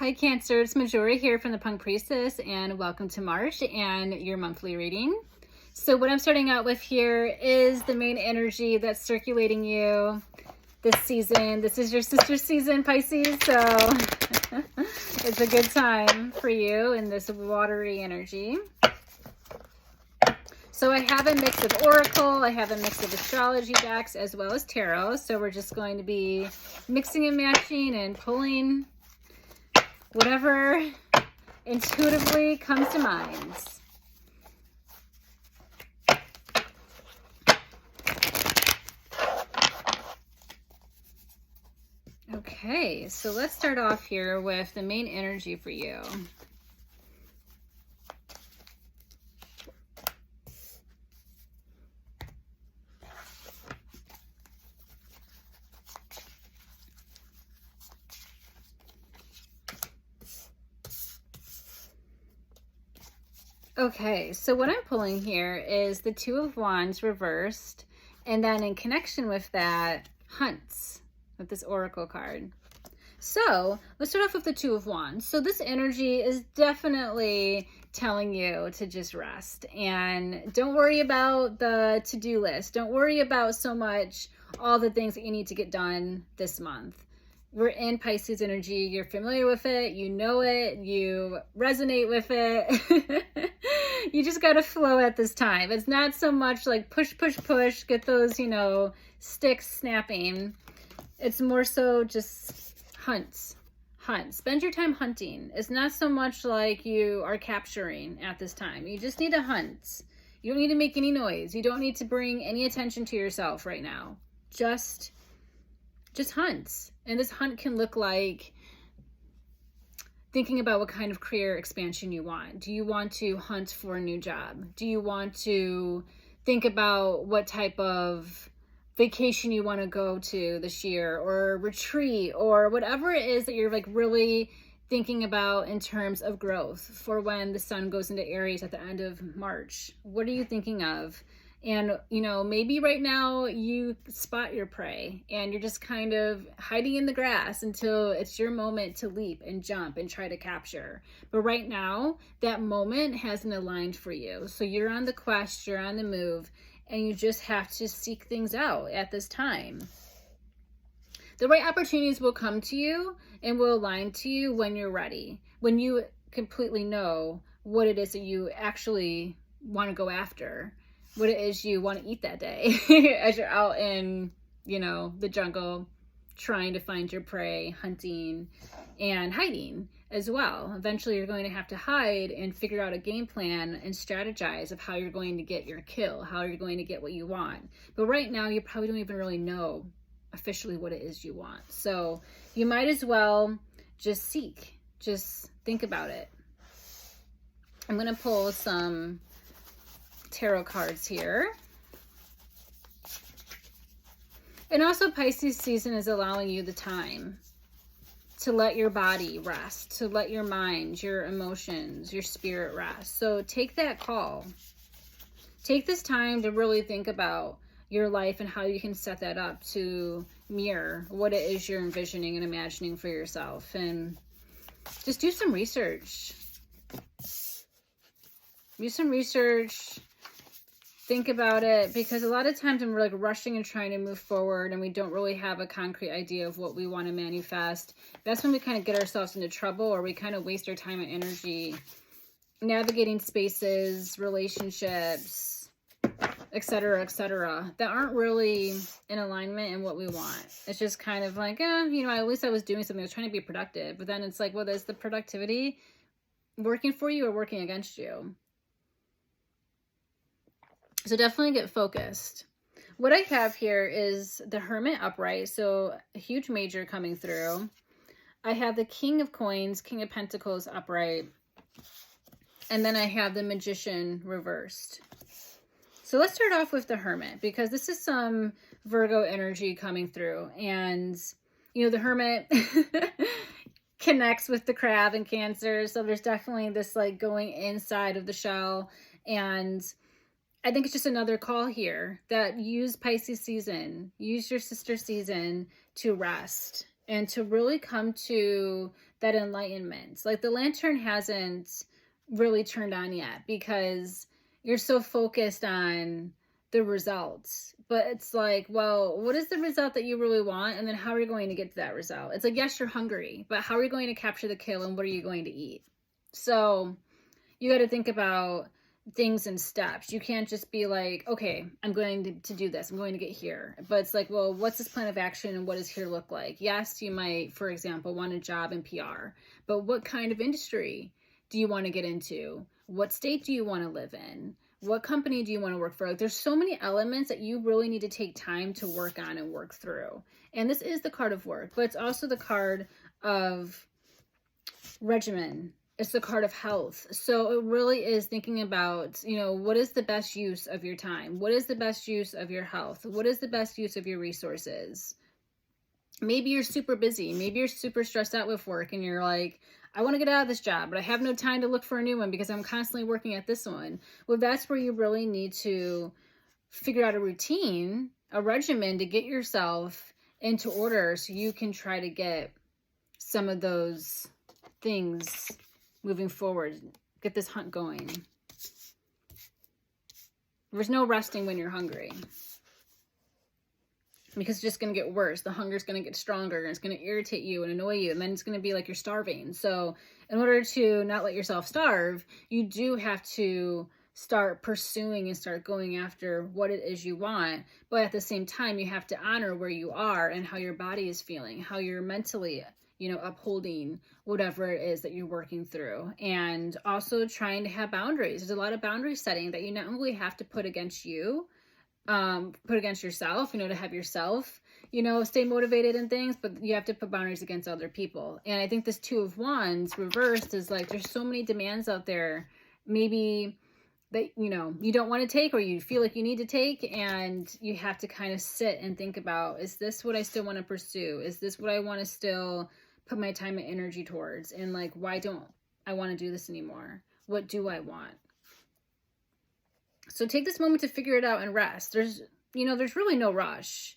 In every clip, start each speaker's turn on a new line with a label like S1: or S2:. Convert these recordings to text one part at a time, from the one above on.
S1: Hi Cancer, it's Majora here from the Punk Priestess, and welcome to March and your monthly reading. So what I'm starting out with here is the main energy that's circulating you this season. This is your sister season, Pisces, so it's a good time for you in this watery energy. So I have a mix of Oracle, I have a mix of astrology decks, as well as tarot. So we're just going to be mixing and matching and pulling whatever intuitively comes to mind. Okay, so let's start off here with the main energy for you. Okay, so what I'm pulling here is the Two of Wands reversed, and then in connection with that, Hunts, with this Oracle card. So let's start off with the Two of Wands. So this energy is definitely telling you to just rest and don't worry about the to-do list. Don't worry about so much all the things that you need to get done this month. We're in Pisces energy. You're familiar with it. You know it. You resonate with it. You just got to flow at this time. It's not so much like push, push, push, get those, sticks snapping. It's more so just hunt. Spend your time hunting. It's not so much like you are capturing at this time. You just need to hunt. You don't need to make any noise. You don't need to bring any attention to yourself right now. Just hunt. And this hunt can look like thinking about what kind of career expansion you want. Do you want to hunt for a new job? Do you want to think about what type of vacation you want to go to this year, or retreat, or whatever it is that you're like really thinking about in terms of growth for when the sun goes into Aries at the end of March? What are you thinking of? And, maybe right now you spot your prey and you're just kind of hiding in the grass until it's your moment to leap and jump and try to capture. But right now, that moment hasn't aligned for you. So you're on the quest, you're on the move, and you just have to seek things out at this time. The right opportunities will come to you and will align to you when you're ready, when you completely know what it is that you actually want to go after, what it is you want to eat that day as you're out in, the jungle, trying to find your prey, hunting and hiding as well. Eventually you're going to have to hide and figure out a game plan and strategize of how you're going to get your kill, how you're going to get what you want. But right now you probably don't even really know officially what it is you want. So you might as well just seek, just think about it. I'm going to pull some tarot cards here. And also Pisces season is allowing you the time to let your body rest, to let your mind, your emotions, your spirit rest. So take that call. Take this time to really think about your life and how you can set that up to mirror what it is you're envisioning and imagining for yourself. And just do some research. Do some research. Think about it, because a lot of times when we're like rushing and trying to move forward and we don't really have a concrete idea of what we want to manifest, that's when we kind of get ourselves into trouble, or we kind of waste our time and energy navigating spaces, relationships, etc., that aren't really in alignment in what we want. It's just kind of like, at least I was doing something. I was trying to be productive. But then it's like, well, is the productivity working for you or working against you? So definitely get focused. What I have here is the Hermit upright, so a huge major coming through. I have the King of Coins, King of Pentacles upright, and then I have the Magician reversed. So let's start off with the Hermit, because this is some Virgo energy coming through. And, the Hermit connects with the Crab and Cancer, so there's definitely this like going inside of the shell. And I think it's just another call here that use Pisces season, use your sister season to rest and to really come to that enlightenment. Like the lantern hasn't really turned on yet because you're so focused on the results. But it's like, well, what is the result that you really want? And then how are you going to get to that result? It's like, yes, you're hungry, but how are you going to capture the kill and what are you going to eat? So you got to think about things in steps. You can't just be like, okay, I'm going to do this. I'm going to get here. But it's like, well, what's this plan of action and what does here look like? Yes, you might, for example, want a job in PR, but what kind of industry do you want to get into? What state do you want to live in? What company do you want to work for? Like, there's so many elements that you really need to take time to work on and work through. And this is the card of work, but it's also the card of regimen. It's the card of health. So it really is thinking about, you know, what is the best use of your time? What is the best use of your health? What is the best use of your resources? Maybe you're super busy. Maybe you're super stressed out with work and you're like, I want to get out of this job, but I have no time to look for a new one because I'm constantly working at this one. Well, that's where you really need to figure out a routine, a regimen to get yourself into order so you can try to get some of those things moving forward. Get this hunt going. There's no resting when you're hungry, because it's just going to get worse. The hunger's going to get stronger and it's going to irritate you and annoy you. And then it's going to be like you're starving. So in order to not let yourself starve, you do have to start pursuing and start going after what it is you want. But at the same time, you have to honor where you are and how your body is feeling, how you're mentally, you know, upholding whatever it is that you're working through. And also trying to have boundaries. There's a lot of boundary setting that you not only have to put against you, put against yourself, you know, to have yourself, you know, stay motivated and things, but you have to put boundaries against other people. And I think this Two of Wands reversed is like, there's so many demands out there, maybe that, you know, you don't want to take, or you feel like you need to take, and you have to kind of sit and think about, is this what I still want to pursue? Is this what I want to still put my time and energy towards? And like, why don't I want to do this anymore? What do I want? So take this moment to figure it out and rest. There's really no rush,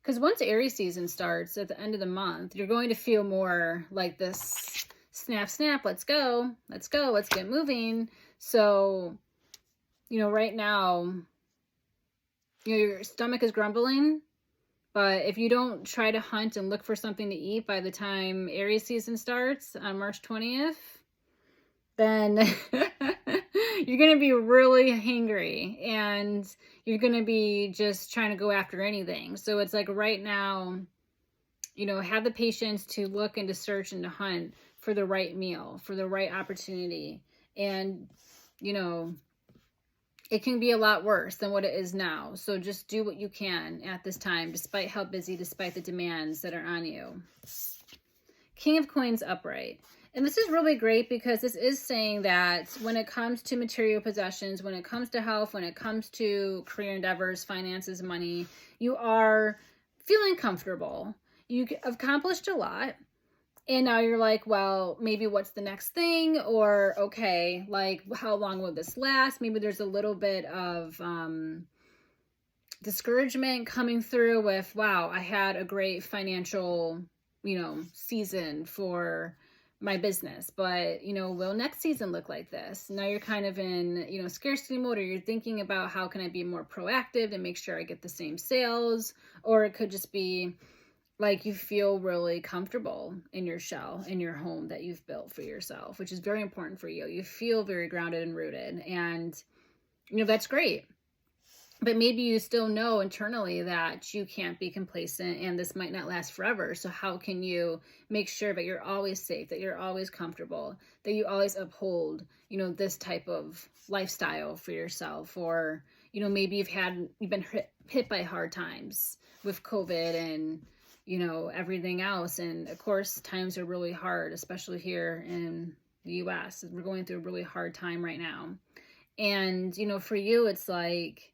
S1: because once Aries season starts at the end of the month, you're going to feel more like this snap, snap, let's go, let's get moving. So, you know, right now, you know, your stomach is grumbling, but if you don't try to hunt and look for something to eat by the time Aries season starts on March 20th, then you're going to be really hangry and you're going to be just trying to go after anything. So it's like right now, you know, have the patience to look and to search and to hunt for the right meal, for the right opportunity. And, you know, it can be a lot worse than what it is now. So just do what you can at this time, despite how busy, despite the demands that are on you. King of Coins upright. And this is really great because this is saying that when it comes to material possessions, when it comes to health, when it comes to career endeavors, finances, money, you are feeling comfortable. You accomplished a lot. And now you're like, well, maybe what's the next thing? Or, okay, like, how long will this last? Maybe there's a little bit of discouragement coming through with, wow, I had a great financial, you know, season for my business, but, you know, will next season look like this? Now you're kind of in, you know, scarcity mode, or you're thinking about how can I be more proactive and make sure I get the same sales? Or it could just be like you feel really comfortable in your shell, in your home that you've built for yourself, which is very important for you. You feel very grounded and rooted, and, you know, that's great. But maybe you still know internally that you can't be complacent and this might not last forever. So how can you make sure that you're always safe, that you're always comfortable, that you always uphold, you know, this type of lifestyle for yourself? Or, you know, maybe you've been hit by hard times with COVID and, you know, everything else. And of course, times are really hard, especially here in the US. We're going through a really hard time right now. And, you know, for you, it's like,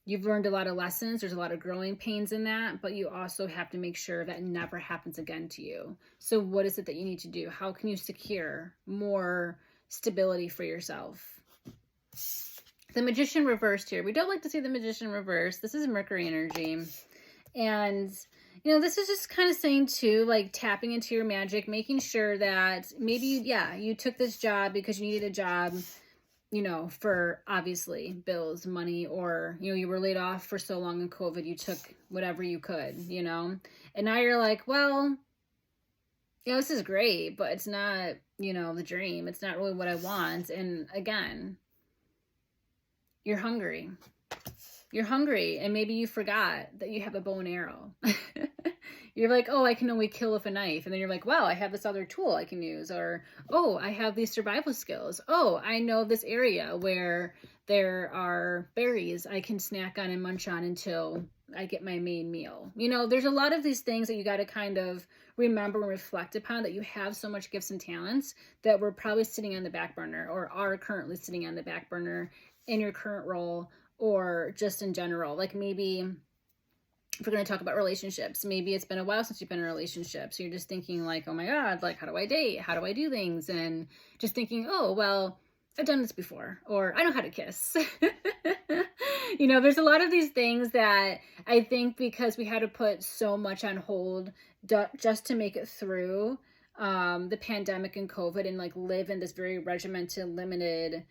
S1: you've learned a lot of lessons. There's a lot of growing pains in that, but you also have to make sure that never happens again to you. So what is it that you need to do? How can you secure more stability for yourself? The Magician reversed here. We don't like to see the Magician reversed. This is Mercury energy. And, You know, this is just kind of saying too, like tapping into your magic, making sure that maybe, yeah, you took this job because you needed a job, you know, for obviously bills, money, or, you know, you were laid off for so long in COVID, you took whatever you could, you know, and now you're like, well, you know, this is great, but it's not, you know, the dream. It's not really what I want. And again, you're hungry. You're hungry, and maybe you forgot that you have a bow and arrow. You're like, oh, I can only kill with a knife. And then you're like, wow, I have this other tool I can use. Or, oh, I have these survival skills. Oh, I know this area where there are berries I can snack on and munch on until I get my main meal. You know, there's a lot of these things that you got to kind of remember and reflect upon, that you have so much gifts and talents that were probably sitting on the back burner, or are currently sitting on the back burner in your current role, or just in general. Like maybe if we're going to talk about relationships, maybe it's been a while since you've been in a relationship. So you're just thinking like, oh my God, like, how do I date? How do I do things? And just thinking, oh, well, I've done this before, or I know how to kiss. You know, there's a lot of these things that I think because we had to put so much on hold just to make it through the pandemic and COVID, and like live in this very regimented, limited,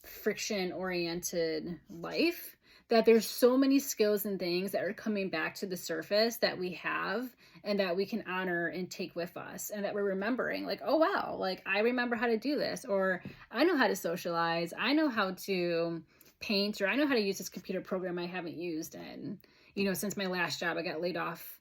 S1: friction-oriented life, that there's so many skills and things that are coming back to the surface that we have and that we can honor and take with us, and that we're remembering like, oh wow, like I remember how to do this, or I know how to socialize, I know how to paint, or I know how to use this computer program I haven't used in, you know, since my last job I got laid off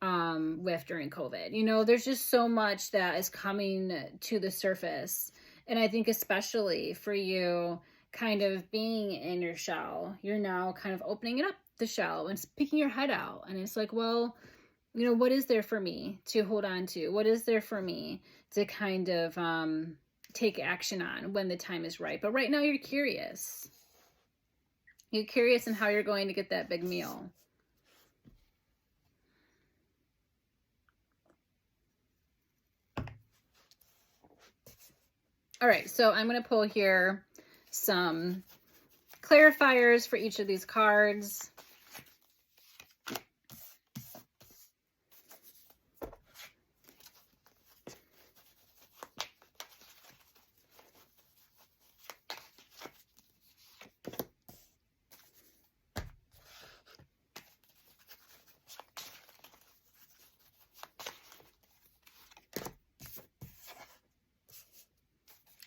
S1: with during COVID. You know, there's just so much that is coming to the surface. And I think especially for you kind of being in your shell, you're now kind of opening it up, the shell, and picking your head out. And it's like, well, you know, what is there for me to hold on to? What is there for me to kind of take action on when the time is right? But right now you're curious. You're curious in how you're going to get that big meal. All right, so I'm going to pull here some clarifiers for each of these cards.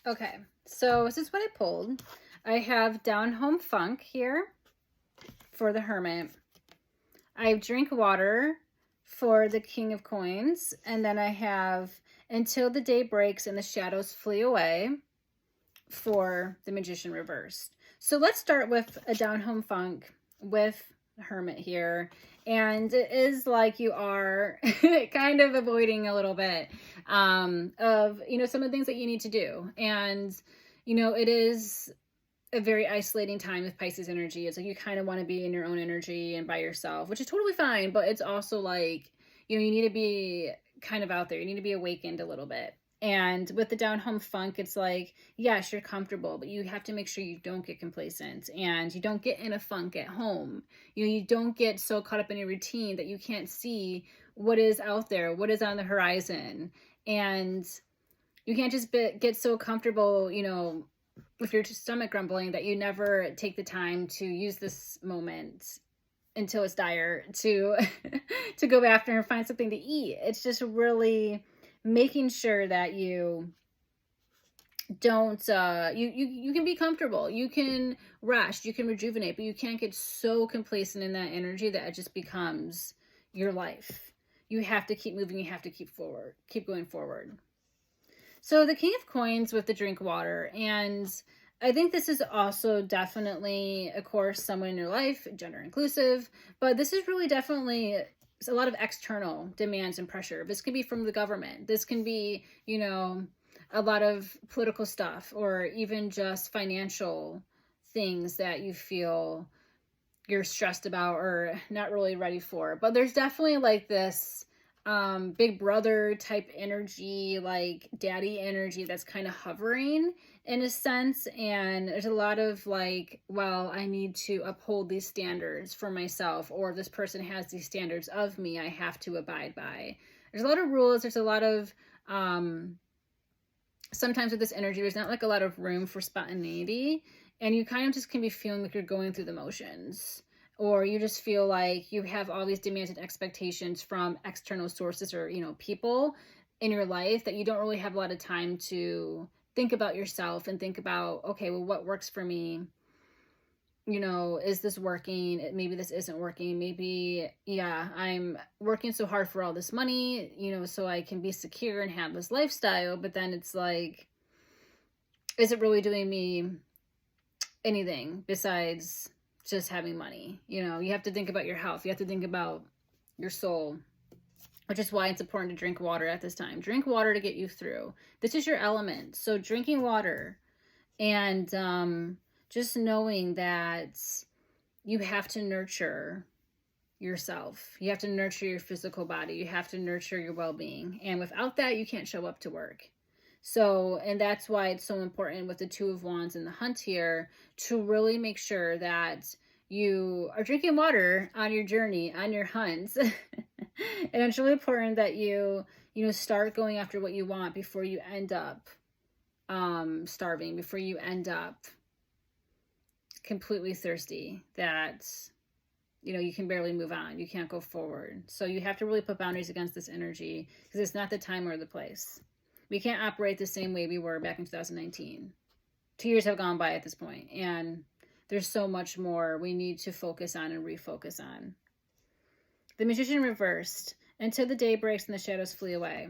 S1: Okay, so this is what I pulled. I have Down Home Funk here for the Hermit. I have Drink Water for the King of Coins. And then I have Until the Day Breaks and the Shadows Flee Away for the Magician reversed. So let's start with a Down Home Funk with the Hermit here. And it is like you are kind of avoiding a little bit of, you know, some of the things that you need to do. And, you know, it is a very isolating time with Pisces energy. It's like you kind of want to be in your own energy and by yourself, which is totally fine. But it's also like, you know, you need to be kind of out there. You need to be awakened a little bit. And with the Down Home Funk, it's like, yes, you're comfortable, but you have to make sure you don't get complacent and you don't get in a funk at home. You know, you don't get so caught up in your routine that you can't see what is out there, what is on the horizon. And you can't just get so comfortable, you know, with your stomach grumbling that you never take the time to use this moment until it's dire to to go after and find something to eat. It's just really making sure that you don't you can be comfortable, you can rest, you can rejuvenate, but you can't get so complacent in that energy that it just becomes your life. You have to keep moving, you have to keep going forward. So the King of Coins with the Drink Water, and I think this is also definitely, of course, someone in your life, gender inclusive, but this is really definitely a lot of external demands and pressure. This can be from the government. This can be, you know, a lot of political stuff, or even just financial things that you feel you're stressed about or not really ready for. But there's definitely like this big brother type energy, like daddy energy that's kind of hovering in a sense. And there's a lot of like, well, I need to uphold these standards for myself, or this person has these standards of me I have to abide by. There's a lot of rules. There's a lot of, sometimes with this energy, there's not like a lot of room for spontaneity. And you kind of just can be feeling like you're going through the motions, or you just feel like you have all these demands and expectations from external sources or, people in your life, that you don't really have a lot of time to think about yourself and think about, okay, well, what works for me? Is this working? Maybe this isn't working. Maybe, yeah, I'm working so hard for all this money, so I can be secure and have this lifestyle. But then it's like, is it really doing me anything besides just having money? You have to think about your health. You have to think about your soul, which is why it's important to drink water at this time. Drink water to get you through. This is your element. So drinking water and just knowing that you have to nurture yourself. You have to nurture your physical body. You have to nurture your well-being. And without that, you can't show up to work. So, and that's why it's so important with the Two of Wands and the Hunt here, to really make sure that you are drinking water on your journey, on your hunts. And it's really important that you start going after what you want before you end up starving, before you end up completely thirsty, that you can barely move on, you can't go forward. So you have to really put boundaries against this energy, because it's not the time or the place. We can't operate the same way we were back in 2019. 2 years have gone by at this point, and there's so much more we need to focus on and refocus on. The Magician reversed. Until the day breaks and the shadows flee away.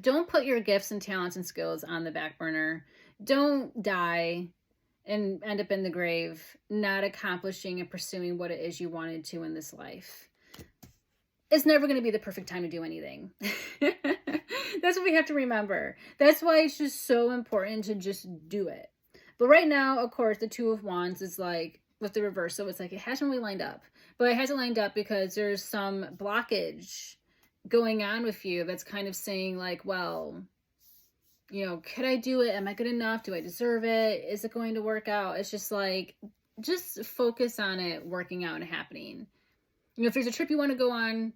S1: Don't put your gifts and talents and skills on the back burner. Don't die and end up in the grave not accomplishing and pursuing what it is you wanted to in this life. It's never going to be the perfect time to do anything. That's what we have to remember. That's why it's just so important to just do it. But right now, of course, the Two of Wands is like with the reverse. So it's like it hasn't really lined up. But it hasn't lined up because there's some blockage going on with you that's kind of saying like, well, could I do it? Am I good enough? Do I deserve it? Is it going to work out? It's just like, just focus on it working out and happening. If there's a trip you want to go on,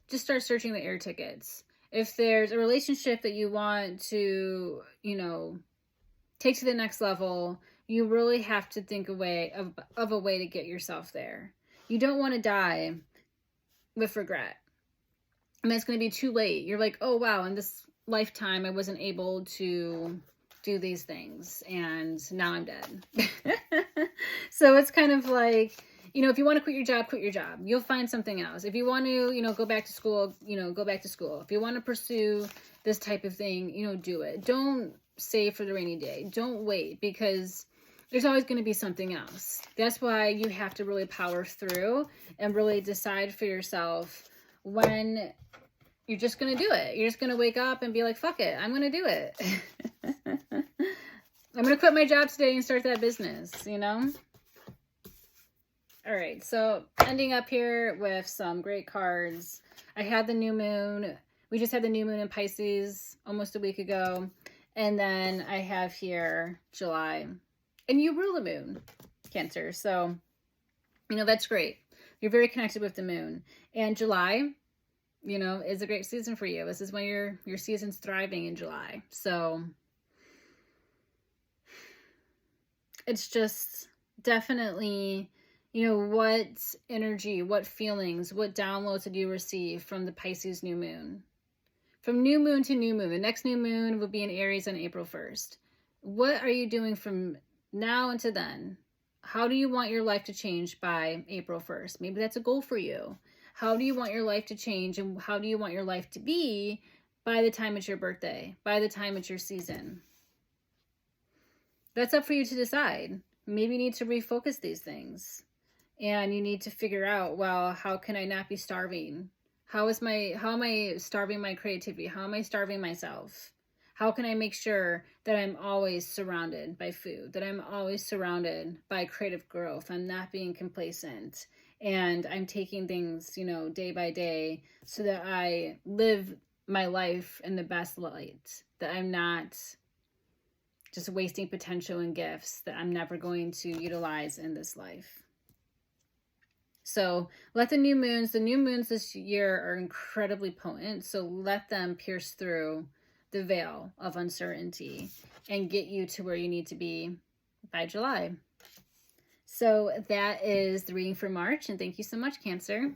S1: just start searching the air tickets. If there's a relationship that you want to, take to the next level, you really have to think of a way to get yourself there. You don't want to die with regret. I mean, it's going to be too late. You're like, oh, wow, in this lifetime, I wasn't able to do these things, and now I'm dead. So it's kind of like, if you want to quit your job. You'll find something else. If you want to, go back to school, go back to school. If you want to pursue this type of thing, do it. Don't save for the rainy day. Don't wait, because there's always going to be something else. That's why you have to really power through and really decide for yourself when you're just going to do it. You're just going to wake up and be like, fuck it, I'm going to do it. I'm going to quit my job today and start that business, All right, so ending up here with some great cards. I had the new moon. We just had the new moon in Pisces almost a week ago. And then I have here July. And you rule the moon, Cancer. So, that's great. You're very connected with the moon. And July, is a great season for you. This is when your season's thriving in July. So it's just definitely, what energy, what feelings, what downloads did you receive from the Pisces new moon? From new moon to new moon. The next new moon will be in Aries on April 1st. What are you doing from now until then? How do you want your life to change by April 1st? Maybe that's a goal for you. How do you want your life to change, and how do you want your life to be by the time it's your birthday, by the time it's your season? That's up for you to decide. Maybe you need to refocus these things, and you need to figure out, well, how can I not be starving? How am I starving my creativity? How am I starving myself? How can I make sure that I'm always surrounded by food, that I'm always surrounded by creative growth? I'm not being complacent, And I'm taking things, you know, day by day so that I live my life in the best light, that I'm not just wasting potential and gifts that I'm never going to utilize in this life. So let the new moons this year are incredibly potent. So let them pierce through the veil of uncertainty and get you to where you need to be by July. So that is the reading for March. And thank you so much, Cancer.